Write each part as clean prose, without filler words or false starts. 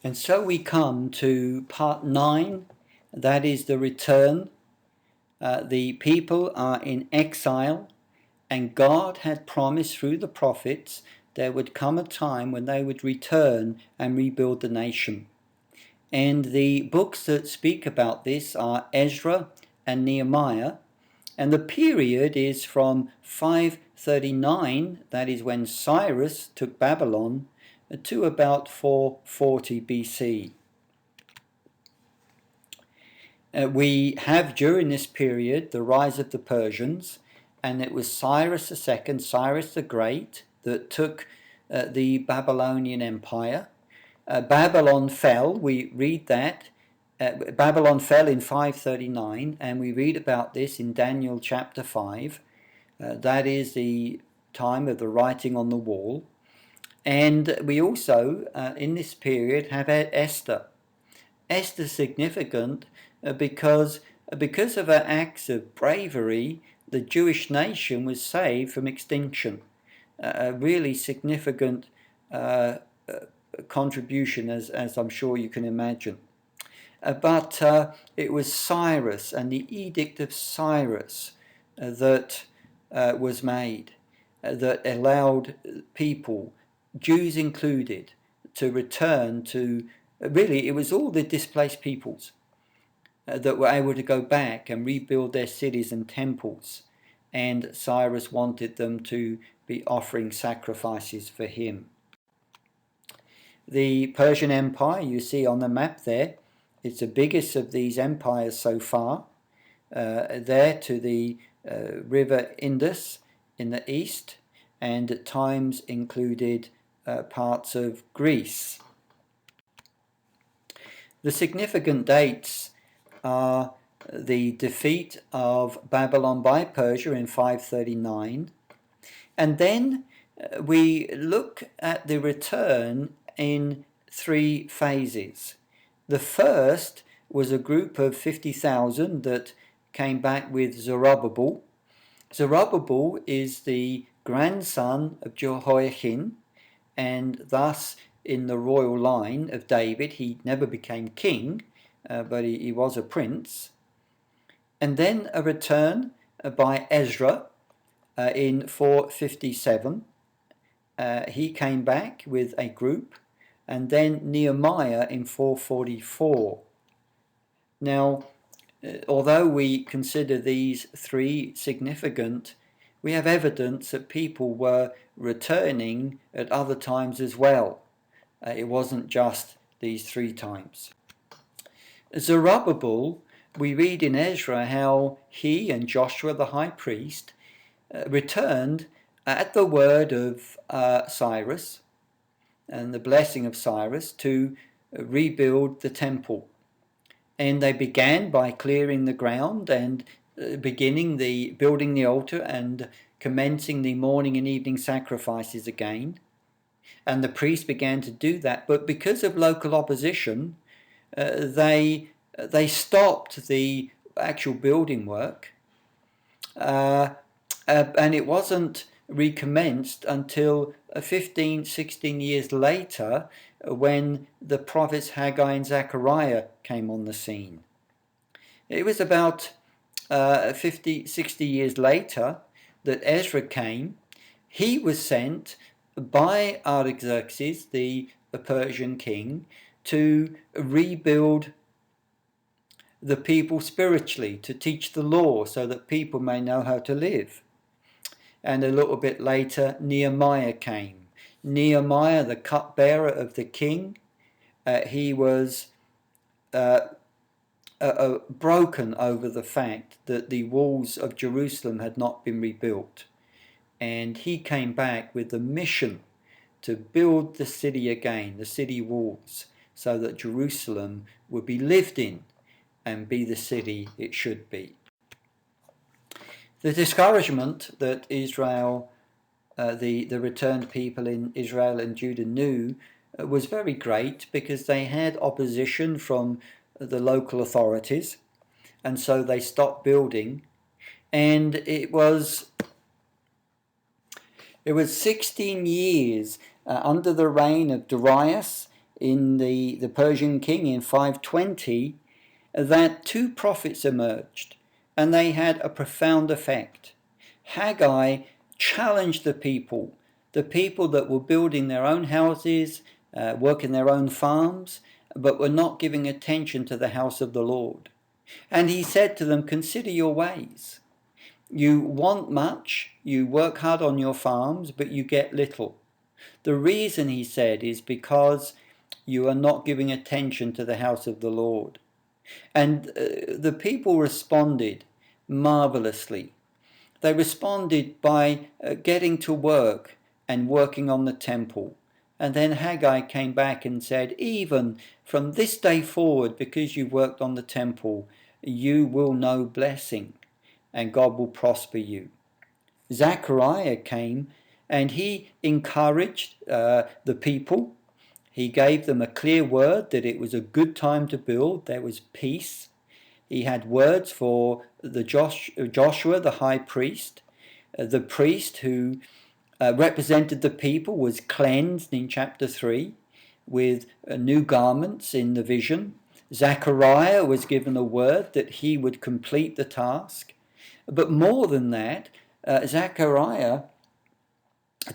And so we come to part 9, that is the return. The people are in exile, and God had promised through the prophets there would come a time when they would return and rebuild the nation. And the books that speak about this are Ezra and Nehemiah, and the period is from 539, that is when Cyrus took Babylon, to about 440 BC. We have during this period the rise of the Persians, and it was Cyrus II, Cyrus the Great, that took the Babylonian Empire. Babylon fell, we read that. Babylon fell in 539, and we read about this in Daniel chapter 5. That is the time of the writing on the wall. And we also, in this period, have Esther. Esther's significant because of her acts of bravery, the Jewish nation was saved from extinction. A really significant contribution, as I'm sure you can imagine. But it was Cyrus and the Edict of Cyrus that was made, that allowed people, Jews included, to return to, really it was all the displaced peoples that were able to go back and rebuild their cities and temples. And Cyrus wanted them to be offering sacrifices for him. The Persian Empire, you see on the map there, it's the biggest of these empires so far. There to the river Indus in the east, and at times included parts of Greece. The significant dates are the defeat of Babylon by Persia in 539, and then we look at the return in 3 phases. The first was a group of 50,000 that came back with Zerubbabel. Zerubbabel is the grandson of Jehoiachin, and thus in the royal line of David. He never became king, but he was a prince. And then a return by Ezra in 457. He came back with a group, and then Nehemiah in 444. Now, although we consider these 3 significant, we have evidence that people were returning at other times as well. It wasn't just these 3 times. Zerubbabel, we read in Ezra how he and Joshua the high priest returned at the word of Cyrus and the blessing of Cyrus to rebuild the temple. And they began by clearing the ground and building the altar and commencing the morning and evening sacrifices again. And the priests began to do that, but because of local opposition, they stopped the actual building work, and it wasn't recommenced until 16 years later, when the prophets Haggai and Zechariah came on the scene. It was about 60 years later that Ezra came. He was sent by Artaxerxes, the Persian king, to rebuild the people spiritually, to teach the law so that people may know how to live. And a little bit later, Nehemiah came. Nehemiah, the cupbearer of the king, he was broken over the fact that the walls of Jerusalem had not been rebuilt. And he came back with the mission to build the city again, the city walls, so that Jerusalem would be lived in and be the city it should be. The discouragement that Israel, the returned people in Israel and Judah knew was very great, because they had opposition from the local authorities, and so they stopped building. And it was 16 years under the reign of Darius in the Persian king in 520, that two prophets emerged, and they had a profound effect. Haggai challenged the people that were building their own houses, working their own farms, but were not giving attention to the house of the Lord. And he said to them, consider your ways. You want much, you work hard on your farms, but you get little. The reason, he said, is because you are not giving attention to the house of the Lord. And the people responded marvelously. They responded by getting to work and working on the temple. And then Haggai came back and said, even from this day forward, because you worked on the temple, you will know blessing and God will prosper you. Zechariah came and he encouraged the people. He gave them a clear word that it was a good time to build. There was peace. He had words for the Joshua, the high priest. The priest who represented the people was cleansed in chapter 3 with new garments in the vision. Zechariah was given a word that he would complete the task. But more than that, Zechariah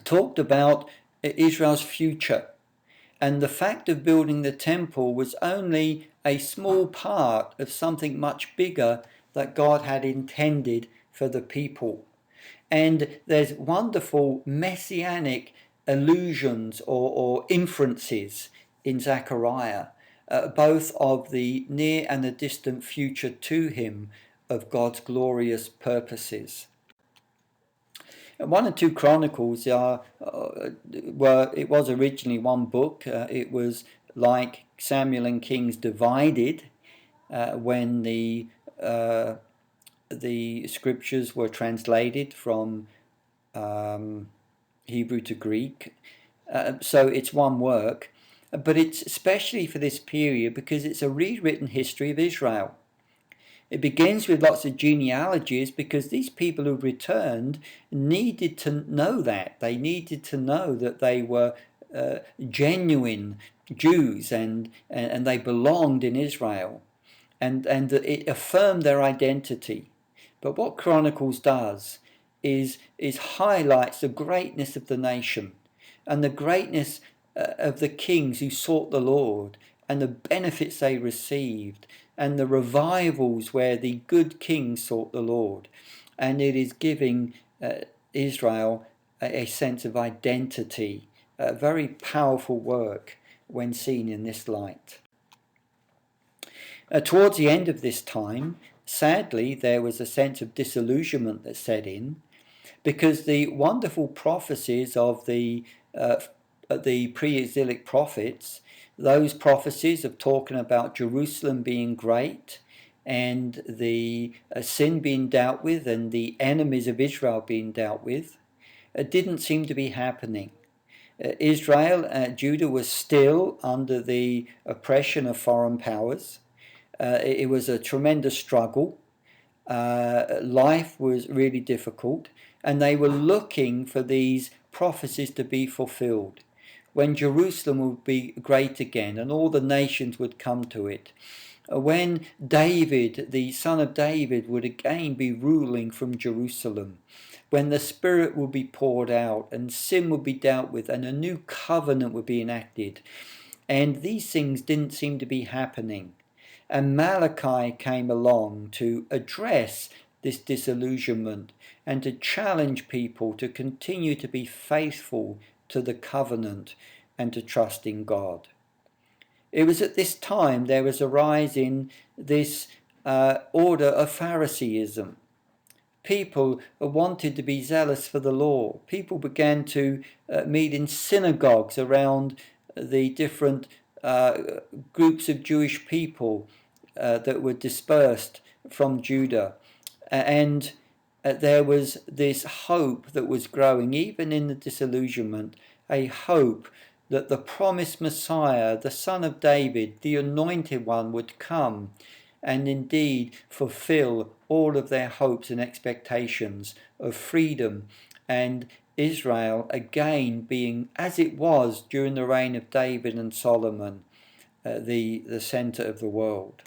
talked about Israel's future. And the fact of building the temple was only a small part of something much bigger that God had intended for the people. And there's wonderful messianic allusions or inferences in Zechariah, both of the near and the distant future to him of God's glorious purposes. 1 and 2 Chronicles it was originally one book. It was like Samuel and Kings divided when the scriptures were translated from Hebrew to Greek. So it's one work, but it's especially for this period because it's a rewritten history of Israel. It begins with lots of genealogies because these people who returned needed to know that. They needed to know that they were genuine Jews and they belonged in Israel. And it affirmed their identity. But what Chronicles does is highlights the greatness of the nation and the greatness of the kings who sought the Lord and the benefits they received and the revivals where the good kings sought the Lord. And it is giving Israel a sense of identity, a very powerful work when seen in this light. Towards the end of this time, sadly, there was a sense of disillusionment that set in because the wonderful prophecies of the pre-exilic prophets, those prophecies of talking about Jerusalem being great and the sin being dealt with and the enemies of Israel being dealt with, didn't seem to be happening. Israel, Judah was still under the oppression of foreign powers. It was a tremendous struggle. Life was really difficult, and they were looking for these prophecies to be fulfilled, when Jerusalem would be great again and all the nations would come to it, when David, the son of David, would again be ruling from Jerusalem, when the Spirit would be poured out and sin would be dealt with and a new covenant would be enacted. And these things didn't seem to be happening. And Malachi came along to address this disillusionment and to challenge people to continue to be faithful to the covenant and to trust in God. It was at this time there was a rise in this order of Phariseeism. People wanted to be zealous for the law. People began to meet in synagogues around the different groups of Jewish people that were dispersed from Judah. And there was this hope that was growing, even in the disillusionment, a hope that the promised Messiah, the Son of David, the Anointed One, would come and indeed fulfill all of their hopes and expectations of freedom and Israel again being, as it was during the reign of David and Solomon, the centre of the world.